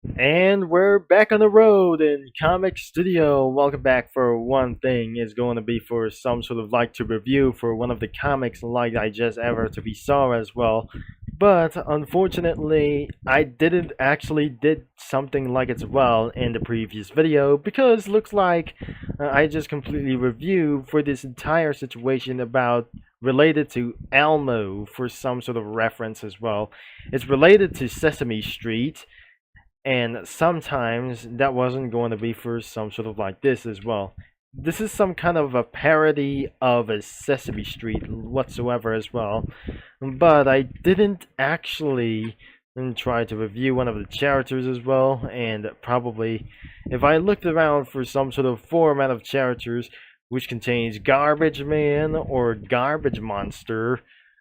And we're back on the road in Comic Studio. Welcome back for one thing is going to be for some sort of like to review for one of the comics like I just ever to be saw as well. But unfortunately, I didn't actually did something like it as well in the previous video because looks like I just completely reviewed for this entire situation about related to Elmo for some sort of reference as well. It's related to Sesame Street and sometimes that wasn't going to be for some sort of like this as well. This is some kind of a parody of a Sesame Street whatsoever as well. But I didn't actually try to review one of the characters as well. And probably if I looked around for some sort of format of characters which contains Garbage Man or Garbage Monster,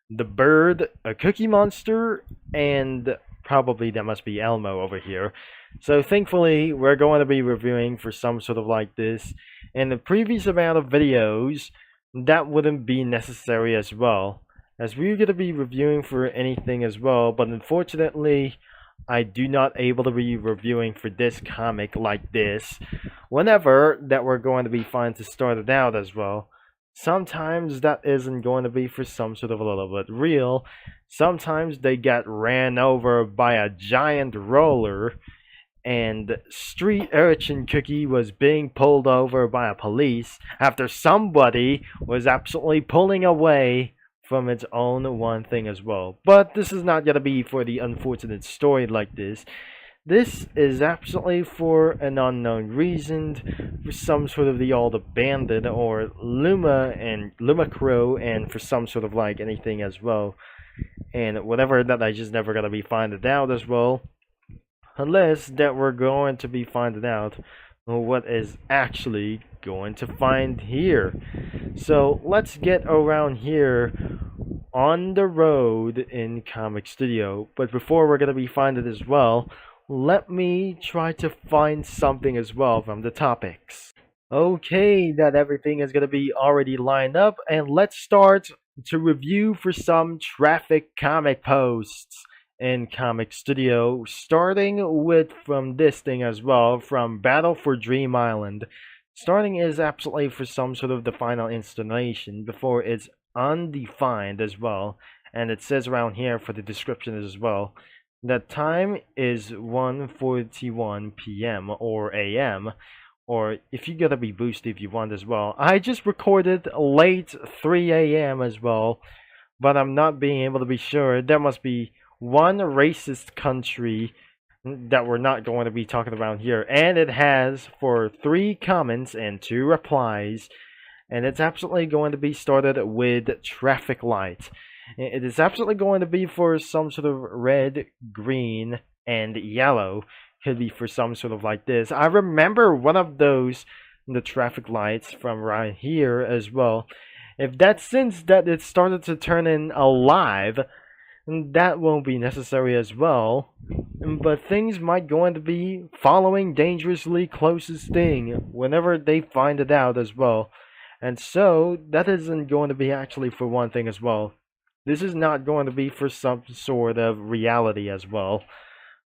the Bird, a Cookie Monster, and probably that must be Elmo over here. So thankfully, we're going to be reviewing for some sort of like this. In the previous amount of videos, that wouldn't be necessary as well, as we're going to be reviewing for anything as well. But unfortunately, I do not able to be reviewing for this comic like this. Whenever that we're going to be fine to start it out as well. Sometimes that isn't going to be for some sort of a little bit real. Sometimes they get ran over by a giant roller, and Street Urchin Cookie was being pulled over by a police after somebody was absolutely pulling away from its own one thing as well. But this is not going to be for the unfortunate story like this. This is absolutely for an unknown reason, for some sort of the old abandoned or Luma and Luma Crow, and for some sort of like anything as well. And whatever that I just never gonna be finding out as well, unless that we're going to be finding out what is actually going to find here. So let's get around here on the road in Comic Studio. But before we're gonna be finding as well, let me try to find something as well from the topics. Okay, that everything is going to be already lined up, and let's start to review for some traffic comic posts in Comic Studio, starting with from this thing as well, from Battle for Dream Island. Starting is absolutely for some sort of the final installation before it's undefined as well, and it says around here for the description as well. The time is 1:41 p.m. or a.m. or if you gotta be boosted if you want as well. I just recorded late 3 a.m. as well, but I'm not being able to be sure. There must be one racist country that we're not going to be talking about here, and it has for 3 comments and 2 replies, and it's absolutely going to be started with traffic light. It is absolutely going to be for some sort of red, green, and yellow. Could be for some sort of like this. I remember one of those, the traffic lights from right here as well. If that's since that it started to turn in alive, that won't be necessary as well. But things might going to be following dangerously closest thing whenever they find it out as well. And so that isn't going to be actually for one thing as well. This is not going to be for some sort of reality as well,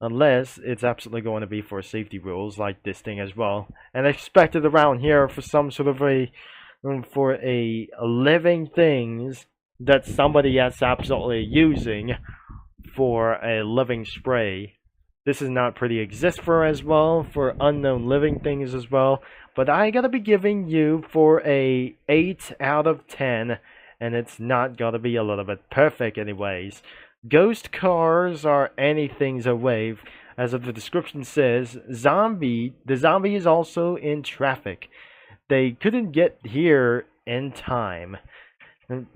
unless it's absolutely going to be for safety rules like this thing as well. And expected around here for some sort of a for a living things that somebody is absolutely using for a living spray. This is not pretty exist for as well for unknown living things as well. But I gotta be giving you for a 8 out of 10, and it's not gonna be a little bit perfect anyways. Ghost cars are anything's a wave, as the description says. The zombie is also in traffic. They couldn't get here in time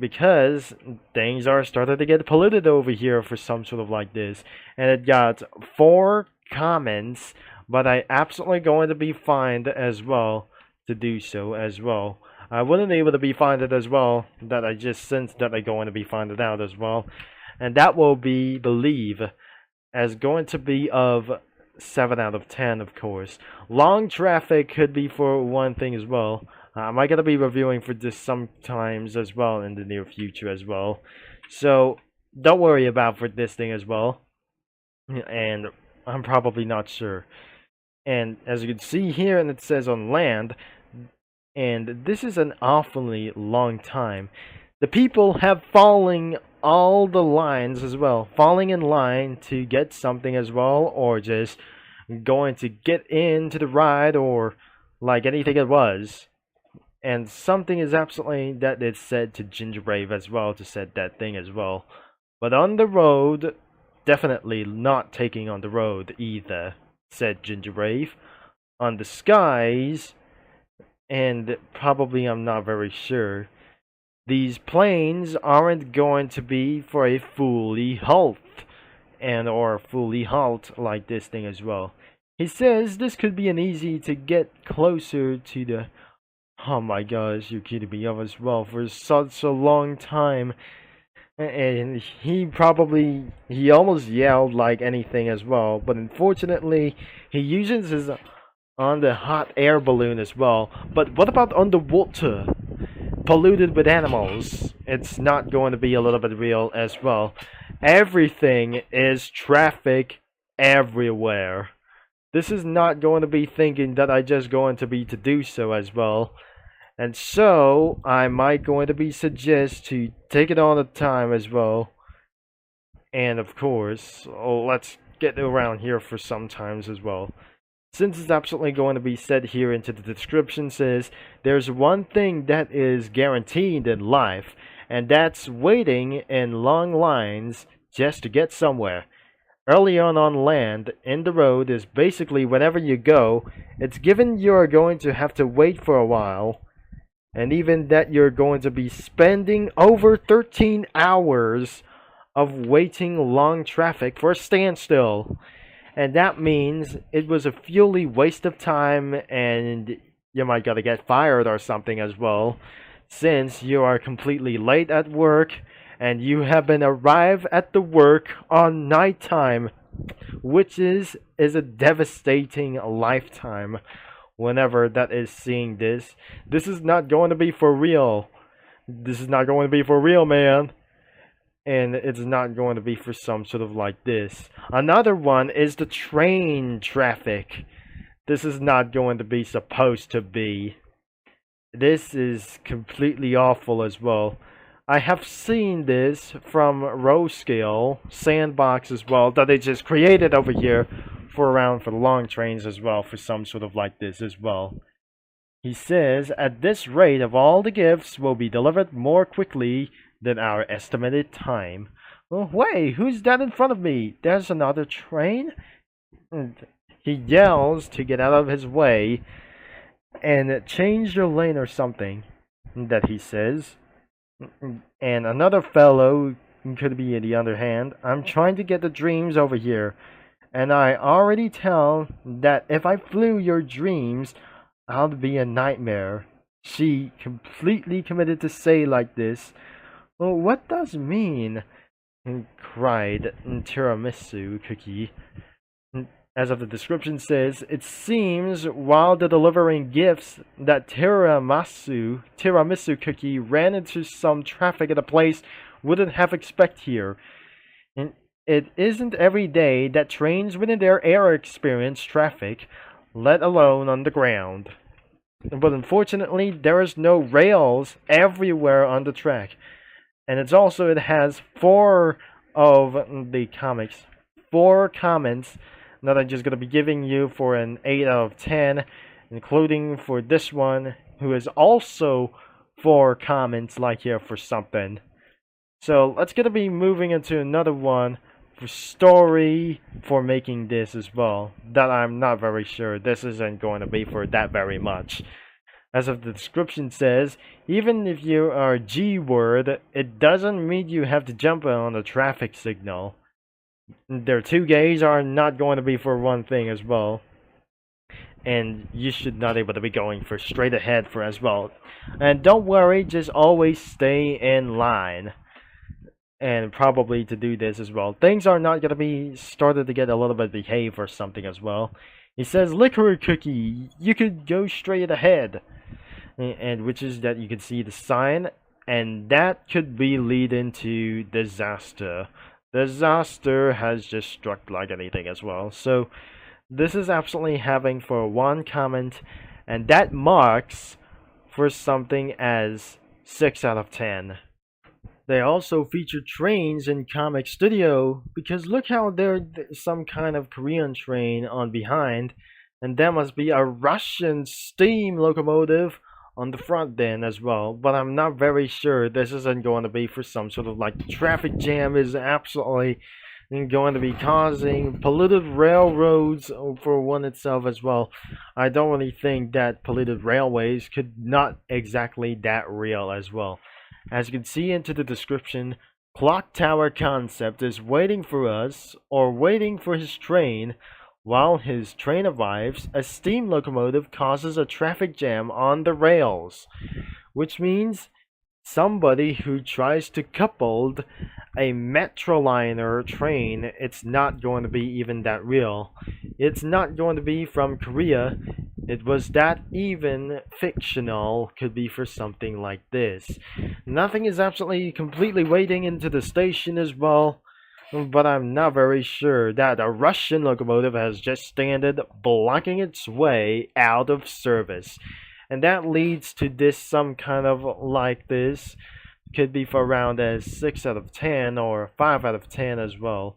because things are starting to get polluted over here for some sort of like this. And it got 4 comments, but I absolutely going to be fined as well to do so as well. I wouldn't be able to be funded as well, that I just sensed that I'm going to be funded out as well. And that will be, believe, as going to be of 7 out of 10, of course. Long traffic could be for one thing as well. I might gonna be reviewing for this sometimes as well in the near future as well. So, don't worry about for this thing as well. And I'm probably not sure. And as you can see here, and it says on land, and this is an awfully long time. The people have falling all the lines as well, falling in line to get something as well, or just going to get into the ride, or like anything it was. And something is absolutely that it said to Gingerbrave as well to said that thing as well. But on the road, definitely not taking on the road either, said Gingerbrave. On the skies, and probably I'm not very sure, these planes aren't going to be for a fully halt, and or fully halt like this thing as well. He says this could be an easy to get closer to the. Oh my gosh, you're kidding me off as well for such a long time. And he almost yelled like anything as well, but unfortunately he uses his on the hot air balloon as well. But what about underwater? Polluted with animals. It's not going to be a little bit real as well. Everything is traffic everywhere. This is not going to be thinking that I just going to be to do so as well. And so I might going to be suggest to take it all the time as well. And of course, let's get around here for sometimes as well. Since it's absolutely going to be said here into the description, says there's one thing that is guaranteed in life, and that's waiting in long lines just to get somewhere. Early on land, in the road is basically whenever you go, it's given you're going to have to wait for a while, and even that you're going to be spending over 13 hours of waiting long traffic for a standstill. And that means it was a fuely waste of time, and you might gotta get fired or something as well, since you are completely late at work and you have been arrived at the work on nighttime, which is a devastating lifetime whenever that is seeing this. This is not going to be for real. This is not going to be for real, man. And it's not going to be for some sort of like this. Another one is the train traffic. This is not going to be supposed to be. This is completely awful as well. I have seen this from Roescale Sandbox as well, that they just created over here for the long trains as well, for some sort of like this as well. He says, at this rate of all the gifts will be delivered more quickly than our estimated time. Oh, wait, who's that in front of me? There's another train? And he yells to get out of his way and change your lane or something, that he says. And another fellow could be in the other hand. I'm trying to get the dreams over here, and I already tell that if I flew your dreams, I'll be a nightmare. She completely committed to say like this. Well, what does mean? Cried Tiramisu Cookie. As of the description says, it seems while delivering gifts that Tiramisu Cookie ran into some traffic at a place wouldn't have expect here. And it isn't every day that trains within their air experience traffic, let alone on the ground. But unfortunately, there is no rails everywhere on the track. And it has 4 of the comics, 4 comments that I'm just going to be giving you for an 8 out of 10, including for this one, who is also 4 comments like here for something. So let's going to be moving into another one for story for making this as well, that I'm not very sure this isn't going to be for that very much. As of the description says, even if you are G-word, it doesn't mean you have to jump on a traffic signal. Their 2 gays are not going to be for one thing as well. And you should not able to be going for straight ahead for as well. And don't worry, just always stay in line. And probably to do this as well. Things are not going to be started to get a little bit behave or something as well. He says, Liquor Cookie, you could go straight ahead. And which is that you can see the sign. And that could be lead into disaster. Disaster has just struck like anything as well. So this is absolutely having for one comment, and that marks for something as 6 out of 10. They also feature trains in Comic Studio because look how there's some kind of Korean train on behind, and there must be a Russian steam locomotive on the front then as well. But I'm not very sure this isn't going to be for some sort of like traffic jam is absolutely going to be causing polluted railroads for one itself as well. I don't really think that polluted railways could not exactly that real as well. As you can see into the description, Clock Tower Concept is waiting for us, or waiting for his train. While his train arrives, a steam locomotive causes a traffic jam on the rails, which means somebody who tries to couple a Metroliner train, it's not going to be even that real. It's not going to be from Korea. It was that even fictional could be for something like this. Nothing is absolutely completely waiting into the station as well, but I'm not very sure that a Russian locomotive has just standed blocking its way out of service. And that leads to this some kind of like this could be for around as 6 out of 10 or 5 out of 10 as well.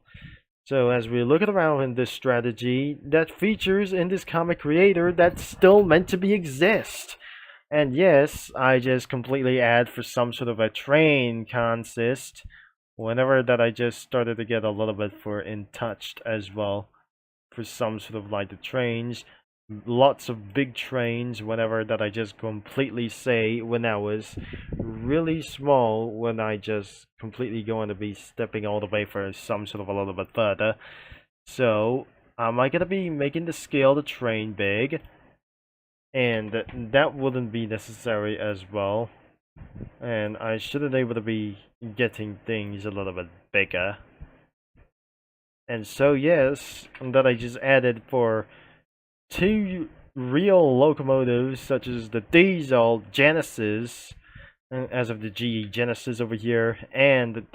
So as we look at around in this strategy that features in this comic creator that's still meant to be exist. And yes, I just completely add for some sort of a train consist whenever that I just started to get a little bit for in touched as well for some sort of like the trains. Lots of big trains whenever that I just completely say when I was really small, when I just completely going to be stepping all the way for some sort of a little bit further. So am I gonna be making the scale the train big, and that wouldn't be necessary as well, and I shouldn't able to be getting things a little bit bigger. And so yes, that I just added for 2 real locomotives such as the diesel Genesis, as of the GE Genesis over here, and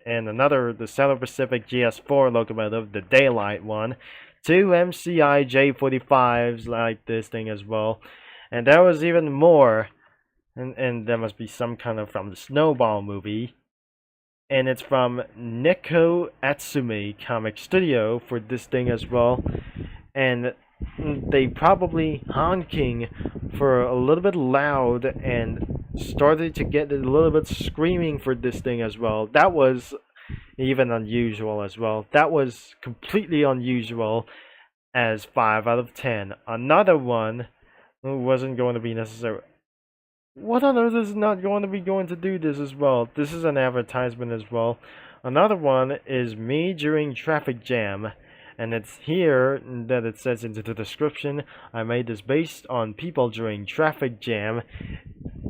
another the Southern Pacific GS4 locomotive, the daylight one, 2 MCI J45s like this thing as well, and there was even more, and there must be some kind of from the Snowball movie, and it's from Neko Atsumi Comic Studio for this thing as well, and they probably honking for a little bit loud and started to get a little bit screaming for this thing as well. That was even unusual as well. That was completely unusual as 5 out of 10. Another one wasn't going to be necessary. What on earth is not going to be going to do this as well? This is an advertisement as well. Another one is me during traffic jam. And it's here that it says into the description, I made this based on people during traffic jam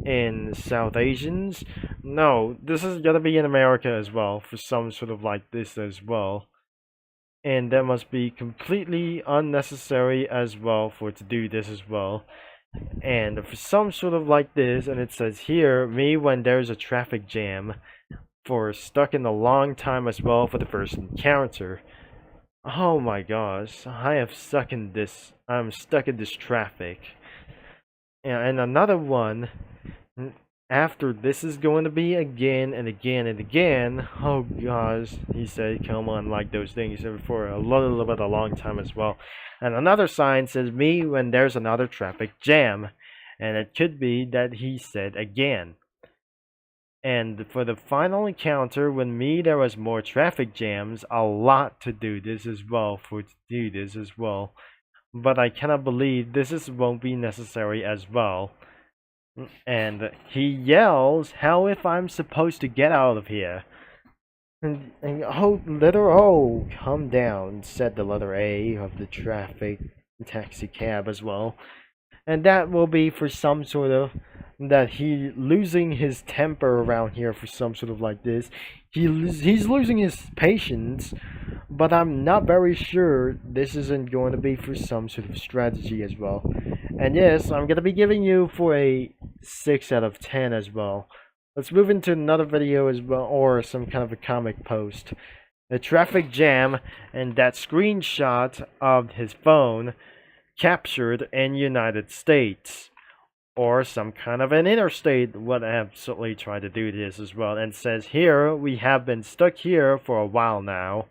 in South Asians. No, this is gonna be in America as well, for some sort of like this as well. And that must be completely unnecessary as well for it to do this as well. And for some sort of like this, and it says here, me when there's a traffic jam, for stuck in a long time as well for the first encounter. Oh my gosh, I have stuck in this. I'm stuck in this traffic. And another one after this is going to be again and again and again. Oh gosh, he said, come on, like those things for a little bit a long time as well. And another sign says me when there's another traffic jam. And it could be that he said again. And for the final encounter, when me there was more traffic jams, a lot to do this as well, for to do this as well. But I cannot believe this won't be necessary as well. And he yells, how if I'm supposed to get out of here? And oh, letter O, come down, said the letter A of the traffic taxi cab as well. And that will be for some sort of that he losing his temper around here for some sort of like this. He's losing his patience, but I'm not very sure this isn't going to be for some sort of strategy as well. And yes, I'm going to be giving you for a 6 out of 10 as well. Let's move into another video as well, or some kind of a comic post. A traffic jam and that screenshot of his phone captured in United States. Or some kind of an interstate would absolutely try to do this as well. And says here, we have been stuck here for a while now.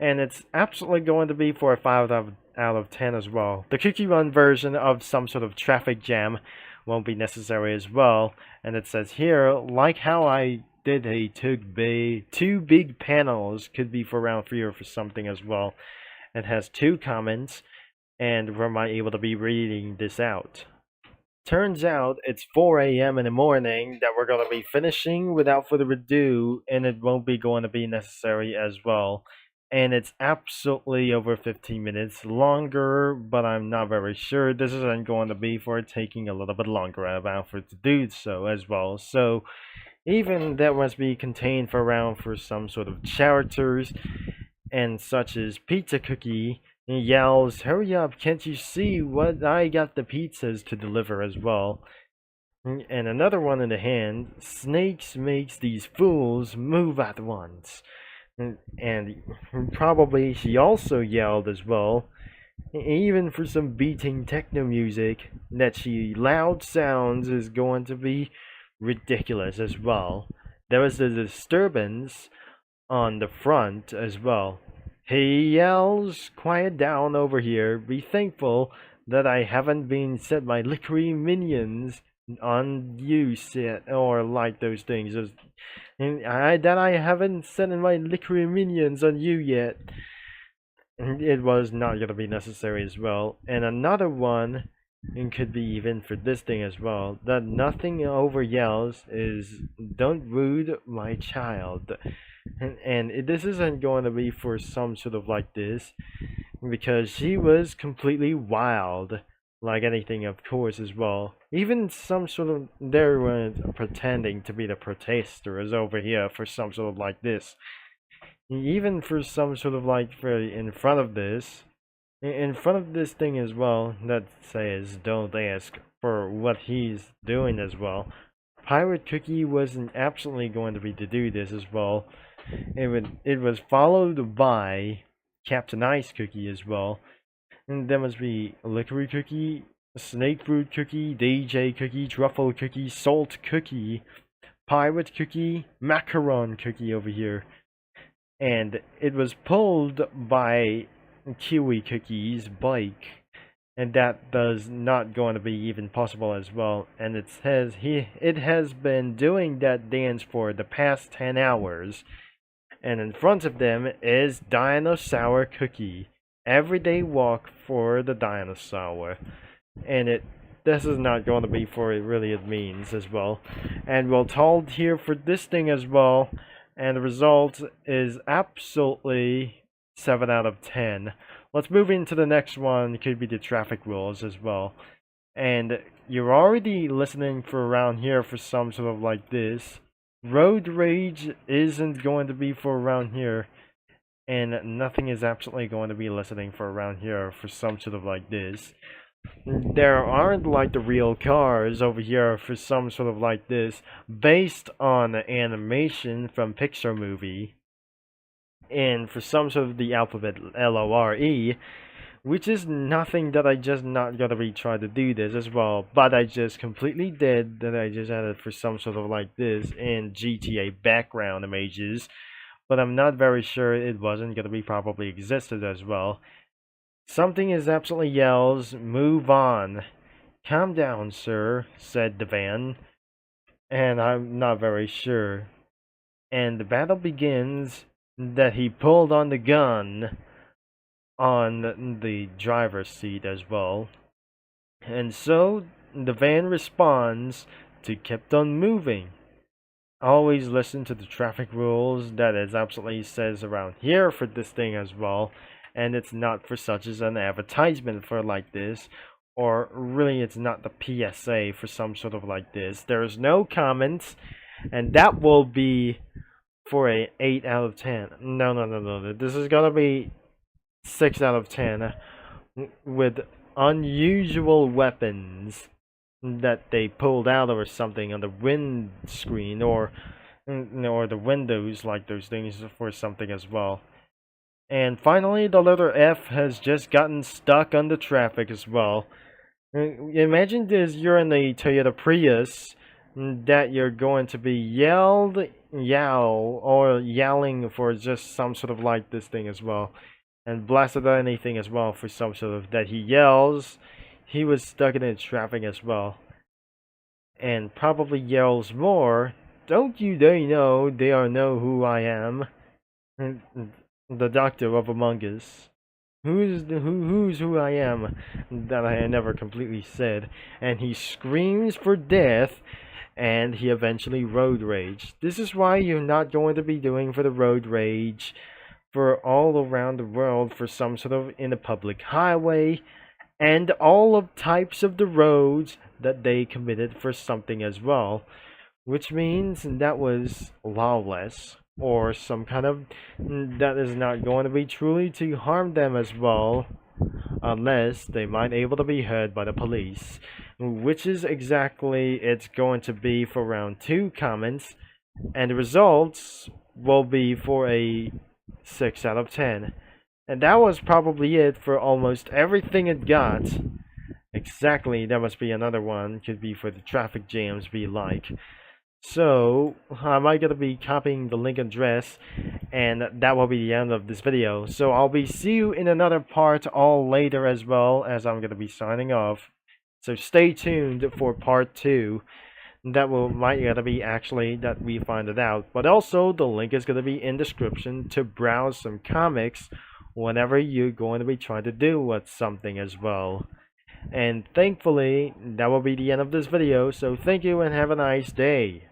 And it's absolutely going to be for a 5 out of 10 as well. The cookie run version of some sort of traffic jam won't be necessary as well. And it says here, like how I did a two big panels, could be for round 3 or for something as well. It has 2 comments, and we might able to be reading this out. Turns out it's 4 a.m. in the morning that we're going to be finishing without further ado, and it won't be going to be necessary as well. And it's absolutely over 15 minutes longer, but I'm not very sure. This isn't going to be for taking a little bit longer about for it to do so as well. So even that must be contained for around for some sort of characters, and such as Pizza Cookie yells, "Hurry up, can't you see what I got the pizzas to deliver as well?" And another one in the hand, "Snakes makes these fools move at once." And probably she also yelled as well, even for some beating techno music, that she loud sounds is going to be ridiculous as well. There was a disturbance on the front as well. He yells, "Quiet down over here. Be thankful that I haven't been set my liquory minions on you set," or like those things. And that I haven't set my liquory minions on you yet. It was not going to be necessary as well. And another one, and could be even for this thing as well, that nothing over yells is, "Don't rude my child." And this isn't going to be for some sort of like this, because she was completely wild, like anything of course as well. Even some sort of, there was pretending to be the protesters over here for some sort of like this. Even for some sort of like for in front of this thing as well, that says "Don't ask," for what he's doing as well. Pirate Cookie wasn't absolutely going to be to do this as well. It was followed by Captain Ice Cookie as well. And there must be Liquory Cookie, Snake Fruit Cookie, DJ Cookie, Truffle Cookie, Salt Cookie, Pirate Cookie, Macaron Cookie over here. And it was pulled by Kiwi Cookie's bike. And that does not going to be even possible as well. And it says it has been doing that dance for the past 10 hours. And in front of them is Dinosaur Cookie. Everyday walk for the dinosaur. And this is not going to be for it really it means as well. And we're told here for this thing as well. And the result is absolutely 7 out of 10. Let's move into the next one. It could be the traffic rules as well. And you're already listening for around here for some sort of like this. Road rage isn't going to be for around here, and nothing is absolutely going to be listening for around here for some sort of like this. There aren't like the real cars over here for some sort of like this, based on animation from Pixar movie, and for some sort of the alphabet LORE, which is nothing that I just not gonna be trying to do this as well, but I just completely did that. I just added for some sort of like this in GTA background images, but I'm not very sure it wasn't gonna be probably existed as well. Something is absolutely yells, "Move on." "Calm down, sir," said the van, and I'm not very sure. And the battle begins that he pulled on the gun on the driver's seat as well. And so the van responds to kept on moving. Always listen to the traffic rules that is absolutely says around here for this thing as well. And it's not for such as an advertisement for like this, or really it's not the PSA for some sort of like this. There's no comments, and that will be for a 8 out of 10. No. This is gonna be 6 out of 10 with unusual weapons that they pulled out or something on the windscreen or the windows, like those things for something as well. And finally, the letter F has just gotten stuck on the traffic as well. Imagine this, you're in a Toyota Prius that you're going to be yelling for just some sort of like this thing as well. And blasted or anything as well for some sort of that he yells. He was stuck in the traffic as well. And probably yells more. Don't you they know who I am? The doctor of Among Us. Who's who I am that I never completely said. And he screams for death and he eventually road rage. This is why you're not going to be doing for the road rage for all around the world for some sort of in a public highway and all of types of the roads that they committed for something as well, which means that was lawless or some kind of that is not going to be truly to harm them as well, unless they might able to be heard by the police, which is exactly it's going to be for round 2 comments, and the results will be for a 6 out of 10. And that was probably it for almost everything it got. Exactly, that must be another one, could be for the traffic jams be like. So, am I going to be copying the link address, and that will be the end of this video. So I'll be see you in another part all later as well, as I'm going to be signing off. So stay tuned for part 2. That might gonna be actually that we find it out. But also the link is gonna be in description to browse some comics whenever you're going to be trying to do with something as well. And thankfully that will be the end of this video. So thank you and have a nice day.